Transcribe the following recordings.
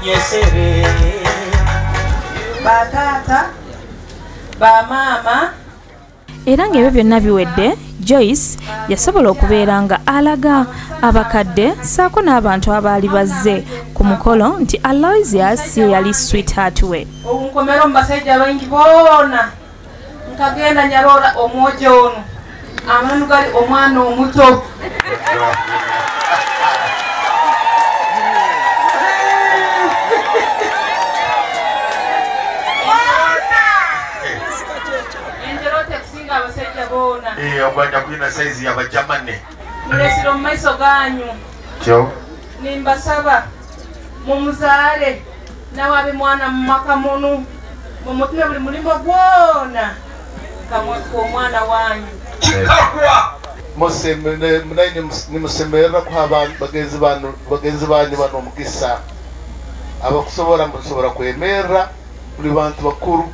munyesere batata bamama. Era ng'ebyo byonna biwedde, Joyce yasobola okubeera nga alaga abakadde ssaako n'abantu abaali bazze ku mukolo nti Aloysius ye yali sweetheart we. Omunkomero mu basajja abayingi boona nkagenda nyaloola omwojo ono amanu gali omwana omuto. Ogwanja kulina saizi ya bajamane. Mulesiro mu maiso ganyu. Kyo. Nimbasaba mumuzaale nawabe mwana mu maka munu mumutume buli mulimo gwona kamwe ku mwana wanyu. Musemene munaine nimusemerera ku abantu bagenzi banyu bano omukisa abakusobora musobora kwemerera buli bantu bakuru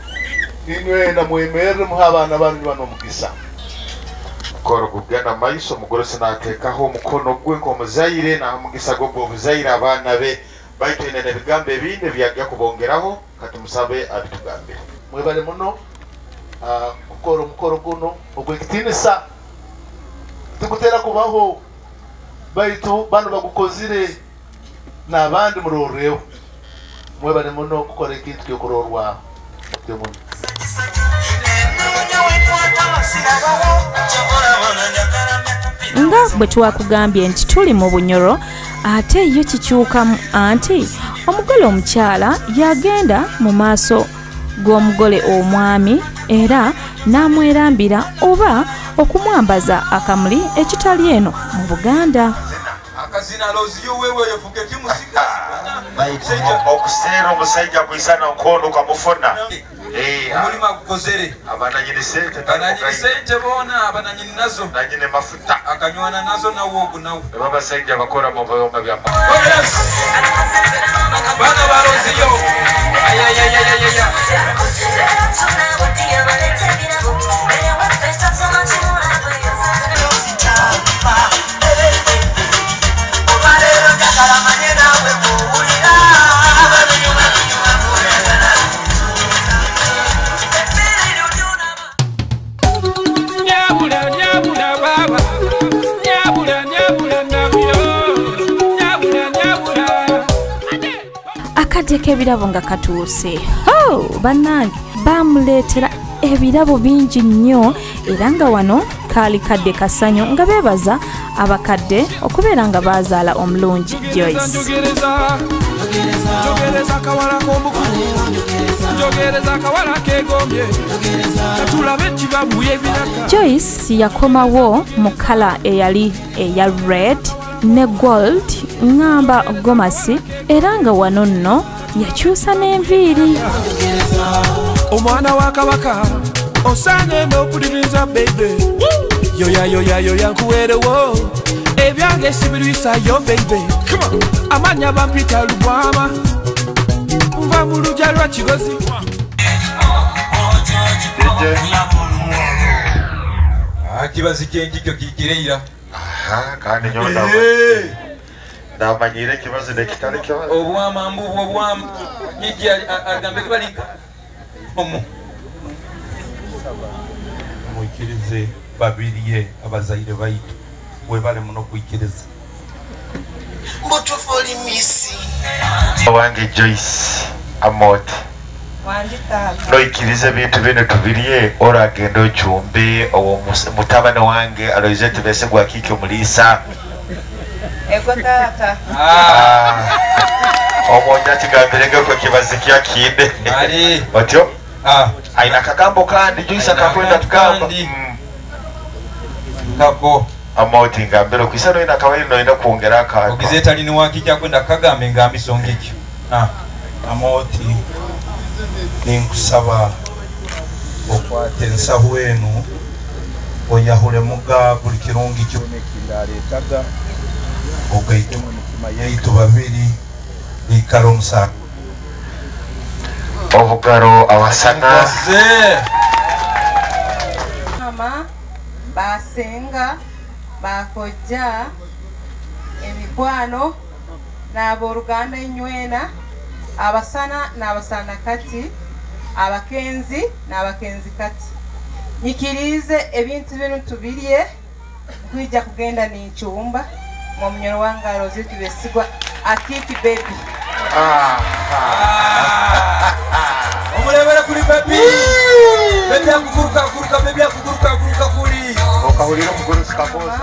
inwe na mwemerere muha abana banyu bano omukisa. Koro kugana maiso mugore sinatekaho umukono gwe ko muzaire na mugisa go buzaire abana be baitene ne bigambe binde byajya kubongeraho kati musabe abitugambe. Mwebale muno kukora umukoro guno ogwekitinisa tukutera kubaho baitu bano bagukozire n'abandi muroreho. Mwebale muno kukora ikintu cyo kurorwa muno. Nga bwe twakugambye nti tuli mu Bunyoro ate yo kikyukamu anti omugole omukyala yagenda mu maaso g'omugole omwami era n'amwerambira oba okumwambaza akamuli ekitali eno mu Buganda. Akazina loziyo wewe yofuke kimusika. Okusera omusajja kwisana nkondo kamufona. Mulima kukozere abananyine sente bona abananyine nazo nanyine mafuta akanywana nazo nawo ogunawo baba sajja bakora mu bayomba bya bana baroziyo ayayayayaya Akadeke ebirabo nga katuuse. Bannange bamuleetera ebirabo bingi nnyo era nga wano kaali kadde kasanyo nga beebaza abakadde okubeera nga bazaala omulungi Joyce. Joyce yakomawo mu kala eyali eya red ne gold ngamba gomasi era nga wano nno yakyusa n'enviiri. Omwana wa kabaka osaanye n'okuliriza baby yoya nkuweerewo ebyange sibirwisayo baby amanya bampita Lubwama nva mu lujja lwa Kigozi. kibazi kyenjikyo kikireira kandi nyonda ndamanyire kibazo nekitale kibazo obwamambu obwam nyiji agambe kubalika omu mwikirize babiriye abazaire baitu webale muno kwikiriza mbotofoli misi wange Joyce Amot noikirize bintu bino tubiriye ora agenda ochumbe owo mutabane wange Aloysius tubese gwa kike omulisa ego tata omonya kigambirenge ko kibazi kya kinde ali otyo aina kakambo kandi Joyce akakwenda tukamba kako Amoti ngambiro kwisano ina kawaida ina kuongera ka ogizeta lini wakija kwenda kagambe ngambi songekyo Amoti ninkusaba okwate ensahu wenu oyahule muga buli kirungi kyone kindaleetaga ogaite mu mutima yaitu babiri ikalo musa obugaro awasana mama basenga bakojja emikwano n'abooluganda enywena abasana n'abasana kati abakenzi n'abakenzi kati nyikirize ebintu bino tubirye kwija kugenda n'inchumba mu munyoro wangalo zitu besigwa akiti baby omulebera kuli baby baby akuguruka baby akuguruka kuli okahulira omugulusi kaboza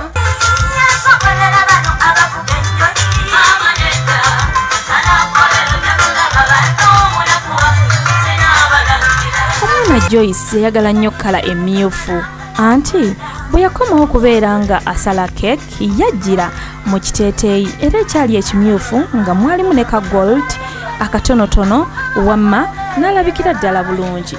Omwana Joyce yagala nnyo kkala emmyufu anti bwe yakomawo okubeera nga asala keeki yajjira mu kiteeteeyi era ekyali ekimyufu nga mwalimu ne ka gold akatonotono wamma n'alabikira ddala bulungi.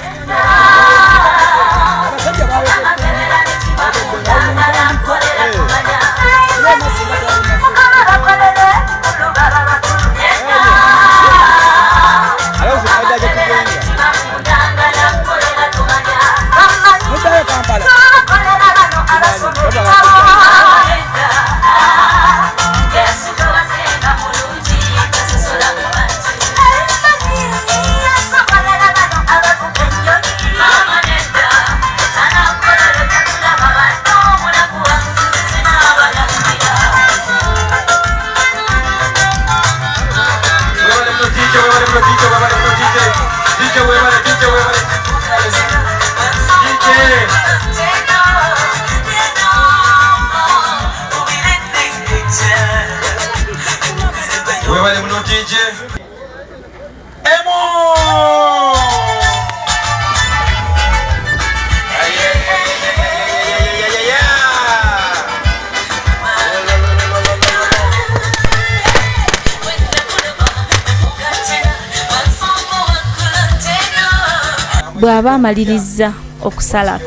Bw'aba amaliriza okusala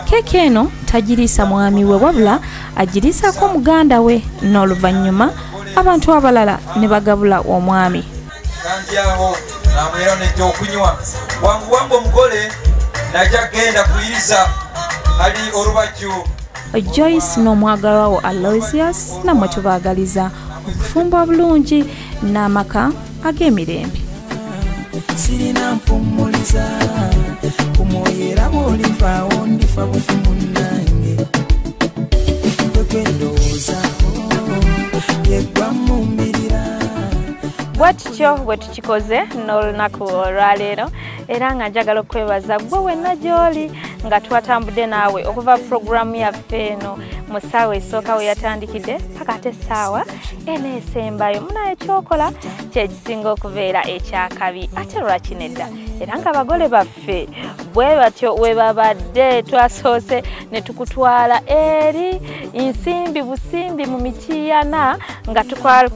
keeki eno tagiriisa mwami we wabula agiriisako muganda we n'oluvannyuma abantu abalala ne bagabula omwami. Kandi aho namwera nejja okunywa wangu omugole najja genda kuyiriza ali olubaju. Joyce n'omwagalwa wo Aloysius namwe tubaagaliza okufumba obulungi n'amaka ag'emirembe. Sirina mpumuliza kumoyera bwolivaawo ndifa bufi munnange kwekwendowoozako yeggwa mumbirira. Bwatutyo bwe tukikoze n'olunaku olwaleero era nga njagala okwebaza gwe wenna gy'oli nga twatambudde naawe okuva puroguramu yaffe eno mu ssaawa esooka we yatandikidde paka ate essaawa eno esembayo munaye ekyokola kyekisinga okubeera ekyakabi ate lwaki nedda era nga abagole baffe bwe batyo we babadde twasoose ne tukutwala eri nsimbi busimbi mu Mityana nga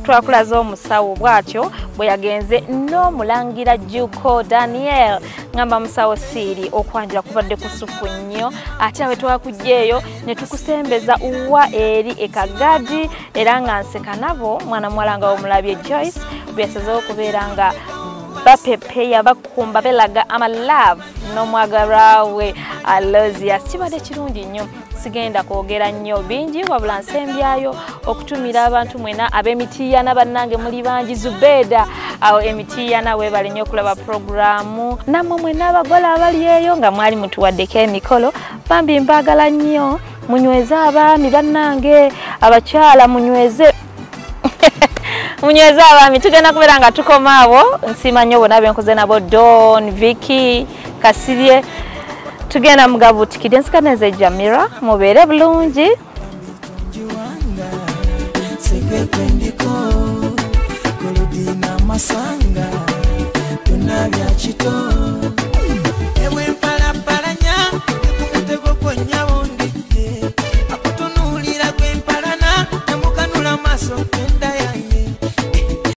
twakulaza omusawo bwatyo bwe yagenze n'omulangira Juko Daniel ngamba musawo siiri okwanjira kubadde kusufu nnyo ate awe twakujjeeyo ne tukusembeza uwa eri ekagadi era nga nseka nabo mwana mwalanga omulabye Joyce bwe yasazeewo okubeera nga bapepeya bakumba belaga amalove n'omwagalwa we Aloysius. Kibadde kirungi nnyo sigenda kwogera nnyo bingi wabula nsembyayo okutumira abantu mwena ab'Emityana bannange muli bangi Zubeda awo Emityana weebale nnyo okulaba puroguramu nammwe mwena abagole abali eyo nga mwali mutuwaddeko emikolo bambi mbaagala nnyo munyweze abaami bannange abakyala munyweze munyweze abaami tugenda kubeera nga tukoma abo nsiima nnyo bonna benkoze nabo Don Vicky Kasirye tugenda mugabutikidde nsikaneze Jamira mubeere bulungi sekekwendiko Golodina Masanga tunabya kito